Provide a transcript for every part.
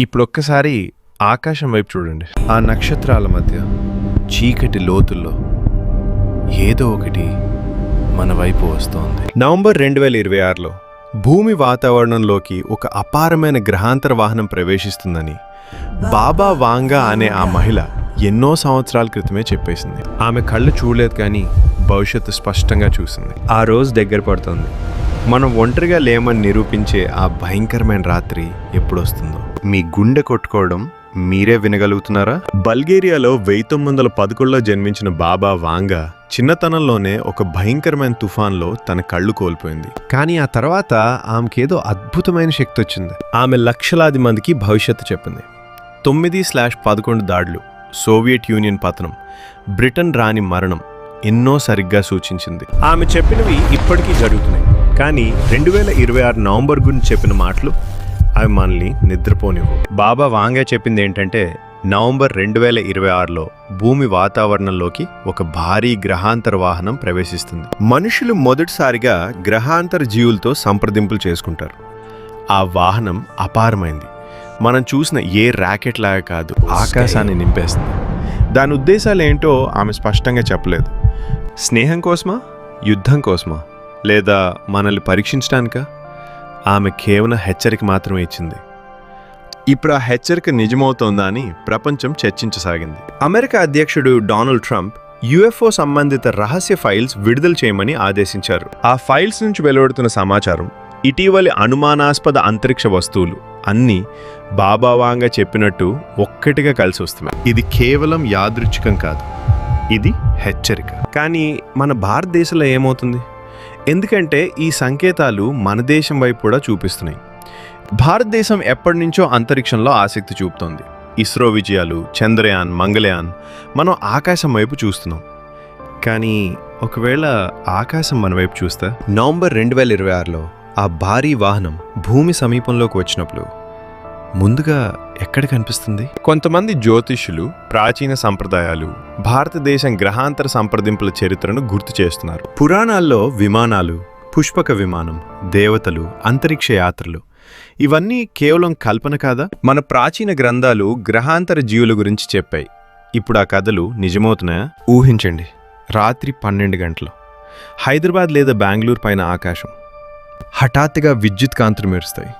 ఇప్పుడొక్కసారి ఆకాశం వైపు చూడండి. ఆ నక్షత్రాల మధ్య చీకటి లోతుల్లో ఏదో ఒకటి మన వైపు వస్తోంది. నవంబర్ 2026లో భూమి వాతావరణంలోకి ఒక అపారమైన గ్రహాంతర వాహనం ప్రవేశిస్తుందని బాబా వాంగా అనే ఆ మహిళ ఎన్నో సంవత్సరాల క్రితమే చెప్పేసింది. ఆమె కళ్ళు చూడలేదు, కానీ భవిష్యత్తు స్పష్టంగా చూసింది. ఆ రోజు దగ్గర పడుతోంది. మనం ఒంటరిగా లేమని నిరూపించే ఆ భయంకరమైన రాత్రి ఎప్పుడొస్తుందో. మీ గుండె కొట్టుకోవడం మీరే వినగలుగుతున్నారా? బల్గేరియాలో 1911లో జన్మించిన బాబా వాంగా చిన్నతనంలోనే ఒక భయంకరమైన తుఫాన్లో తన కళ్ళు కోల్పోయింది. కానీ ఆ తర్వాత ఆమెకేదో అద్భుతమైన శక్తి వచ్చింది. ఆమె లక్షలాది మందికి భవిష్యత్తు చెప్పింది. 9/11 దాడులు, సోవియట్ యూనియన్ పతనం, బ్రిటన్ రాణి మరణం ఎన్నో సరిగ్గా సూచించింది. ఆమె చెప్పినవి ఇప్పటికీ జరుగుతున్నాయి. కానీ 2026 నవంబర్ గురించి చెప్పిన మాటలు అవి మనల్ని నిద్రపోనివ్వు. బాబా వాంగా చెప్పింది ఏంటంటే, నవంబర్ 2026లో భూమి వాతావరణంలోకి ఒక భారీ గ్రహాంతర వాహనం ప్రవేశిస్తుంది. మనుషులు మొదటిసారిగా గ్రహాంతర జీవులతో సంప్రదింపులు చేసుకుంటారు. ఆ వాహనం అపారమైంది. మనం చూసిన ఏ ర్యాకెట్ లాగా కాదు, ఆకాశాన్ని నింపేస్తుంది. దాని ఉద్దేశాలు ఏంటో ఆమె స్పష్టంగా చెప్పలేదు. స్నేహం కోసమా, యుద్ధం కోసమా, లేదా మనల్ని పరీక్షించడానికా? ఆమె కేవలం హెచ్చరిక మాత్రమే ఇచ్చింది. ఇప్పుడు ఆ హెచ్చరిక నిజమవుతోందా అని ప్రపంచం చర్చించసాగింది. అమెరికా అధ్యక్షుడు డొనాల్డ్ ట్రంప్ యుఎఫ్ఓ సంబంధిత రహస్య ఫైల్స్ విడుదల చేయమని ఆదేశించారు. ఆ ఫైల్స్ నుంచి వెలువడుతున్న సమాచారం, ఇటీవలి అనుమానాస్పద అంతరిక్ష వస్తువులు అన్నీ బాబా వాంగా చెప్పినట్టు ఒక్కటిగా కలిసి వస్తున్నాయి. ఇది కేవలం యాదృచ్ఛికం కాదు, ఇది హెచ్చరిక. కానీ మన భారతదేశంలో ఏమవుతుంది? ఎందుకంటే ఈ సంకేతాలు మన దేశం వైపు కూడా చూపిస్తున్నాయి. భారతదేశం ఎప్పటి నుంచో అంతరిక్షంలో ఆసక్తి చూపుతోంది. ఇస్రో విజయాలు, చంద్రయాన్, మంగళయాన్, మనం ఆకాశం వైపు చూస్తున్నాం. కానీ ఒకవేళ ఆకాశం మన వైపు చూస్తే, నవంబర్ 2026లో ఆ భారీ వాహనం భూమి సమీపంలోకి వచ్చినప్పుడు ముందుగా ఎక్కడ కనిపిస్తుంది? కొంతమంది జ్యోతిష్యులు ప్రాచీన సంప్రదాయాలు, భారతదేశం గ్రహాంతర సంప్రదింపుల చరిత్రను గుర్తు చేస్తున్నారు. పురాణాల్లో విమానాలు, పుష్పక విమానం, దేవతలు, అంతరిక్ష యాత్రలు ఇవన్నీ కేవలం కల్పన కాదా? మన ప్రాచీన గ్రంథాలు గ్రహాంతర జీవుల గురించి చెప్పాయి. ఇప్పుడు ఆ కథలు నిజమవుతున్నాయా? ఊహించండి, రాత్రి 12 గంటలు హైదరాబాద్ లేదా బెంగళూరు పైన ఆకాశం. హఠాత్తుగా విద్యుత్ కాంతులు మెరుస్తాయి.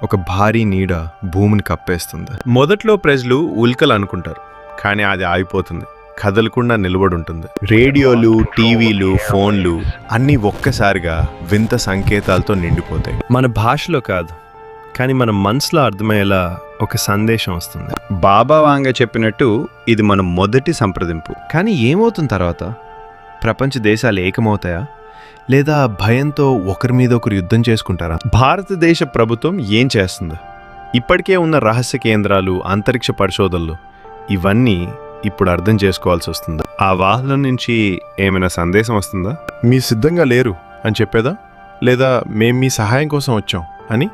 ఒక భారీ నీడ భూమిని కప్పేస్తుంది. మొదట్లో ప్రజలు ఉల్కలు అనుకుంటారు, కానీ అది ఆగిపోతుంది, కదలకుండా నిలబడి ఉంటుంది. రేడియోలు, టీవీలు, ఫోన్లు అన్నీ ఒక్కసారిగా వింత సంకేతాలతో నిండిపోతాయి. మన భాషలో కాదు, కానీ మన మనసులో అర్థమయ్యేలా ఒక సందేశం వస్తుంది. బాబా వాంగా చెప్పినట్టు ఇది మన మొదటి సంప్రదింపు. కానీ ఏమవుతుంది తర్వాత? ప్రపంచ దేశాలు ఏకమవుతాయా, లేదా భయంతో ఒకరి మీద ఒకరు యుద్ధం చేసుకుంటారా? భారతదేశ ప్రభుత్వం ఏం చేస్తుంది? ఇప్పటికే ఉన్న రహస్య కేంద్రాలు, అంతరిక్ష పరిశోధనలు ఇవన్నీ ఇప్పుడు అర్థం చేసుకోవాల్సి వస్తుంది. ఆ వాహనం నుంచి ఏమైనా సందేశం వస్తుందా? మీ సిద్ధంగా లేరు అని చెప్పేదా? లేదా మేం మీ సహాయం కోసం వచ్చాం అని?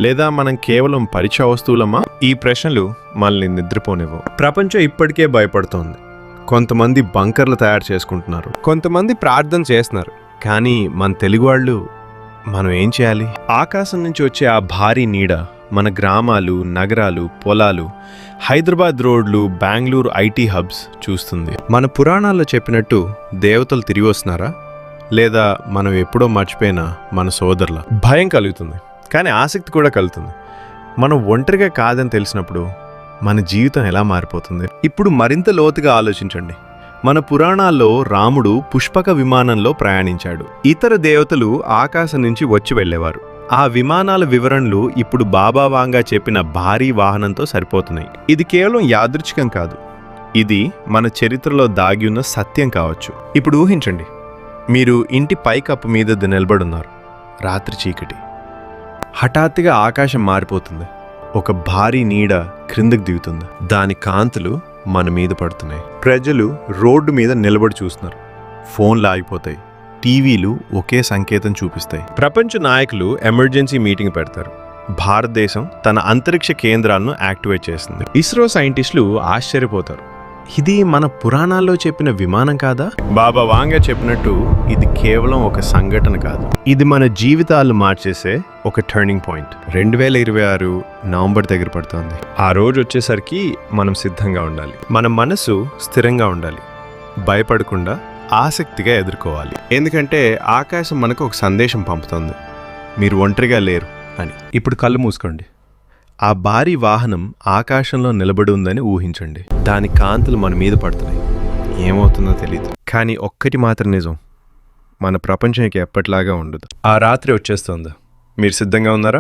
లేదా మనం కేవలం పరీక్ష వస్తువులమ్మా? ఈ ప్రశ్నలు మనల్ని నిద్రపోనివ్వవు. ప్రపంచం ఇప్పటికే భయపడుతోంది. కొంతమంది బంకర్లు తయారు చేసుకుంటున్నారు, కొంతమంది ప్రార్థన చేస్తున్నారు. కానీ మన తెలుగు వాళ్ళు మనం ఏం చేయాలి? ఆకాశం నుంచి వచ్చే ఆ భారీ నీడ మన గ్రామాలు, నగరాలు, పొలాలు, హైదరాబాద్ రోడ్లు, బెంగళూరు ఐటీ హబ్స్ చూస్తుంది. మన పురాణాల్లో చెప్పినట్టు దేవతలు తిరిగి వస్తున్నారా, లేదా మనం ఎప్పుడో మర్చిపోయిన మన సోదరుల? భయం కలుగుతుంది, కానీ ఆసక్తి కూడా కలుగుతుంది. మనం ఒంటరిగా కాదని తెలిసినప్పుడు మన జీవితం ఎలా మారిపోతుంది? ఇప్పుడు మరింత లోతుగా ఆలోచించండి. మన పురాణాల్లో రాముడు పుష్పక విమానంలో ప్రయాణించాడు. ఇతర దేవతలు ఆకాశం నుంచి వచ్చి వెళ్లేవారు. ఆ విమానాల వివరణలు ఇప్పుడు బాబా వాంగా చెప్పిన భారీ వాహనంతో సరిపోతున్నాయి. ఇది కేవలం యాదృచ్ఛికం కాదు, ఇది మన చరిత్రలో దాగి ఉన్న సత్యం కావచ్చు. ఇప్పుడు ఊహించండి, మీరు ఇంటి పైకప్పు మీద నిలబడున్నారు. రాత్రి చీకటి. హఠాత్తుగా ఆకాశం మారిపోతుంది. ఒక భారీ నీడ క్రిందకు దిగుతుంది. దాని కాంతులు మన మీద పడుతున్నాయి. ప్రజలు రోడ్డు మీద నిలబడి చూస్తున్నారు. ఫోన్లు ఆగిపోతాయి, టీవీలు ఒకే సంకేతం చూపిస్తాయి. ప్రపంచ నాయకులు ఎమర్జెన్సీ మీటింగ్ పెడతారు. భారతదేశం తన అంతరిక్ష కేంద్రాలను యాక్టివేట్ చేస్తుంది. ఇస్రో సైంటిస్టులు ఆశ్చర్యపోతారు. ఇది మన పురాణాల్లో చెప్పిన విమానం కాదా? బాబా వాంగే చెప్పినట్టు ఇది కేవలం ఒక సంఘటన కాదు, ఇది మన జీవితాలు మార్చేసే ఒక టర్నింగ్ పాయింట్. 2026 నవంబర్ దగ్గర పడుతోంది. ఆ రోజు వచ్చేసరికి మనం సిద్ధంగా ఉండాలి. మన మనసు స్థిరంగా ఉండాలి, భయపడకుండా ఆసక్తిగా ఎదుర్కోవాలి. ఎందుకంటే ఆకాశం మనకు ఒక సందేశం పంపుతుంది, మీరు ఒంటరిగా లేరు అని. ఇప్పుడు కళ్ళు మూసుకోండి. ఆ భారీ వాహనం ఆకాశంలో నిలబడి ఉందని ఊహించండి. దాని కాంతులు మన మీద పడుతున్నాయి. ఏమవుతుందో తెలియదు, కానీ ఒక్కటి మాత్రం నిజం, మన ప్రపంచం ఇక ఎప్పటిలాగా ఉండదు. ఆ రాత్రి వచ్చేస్తుంది. మీరు సిద్ధంగా ఉన్నారా?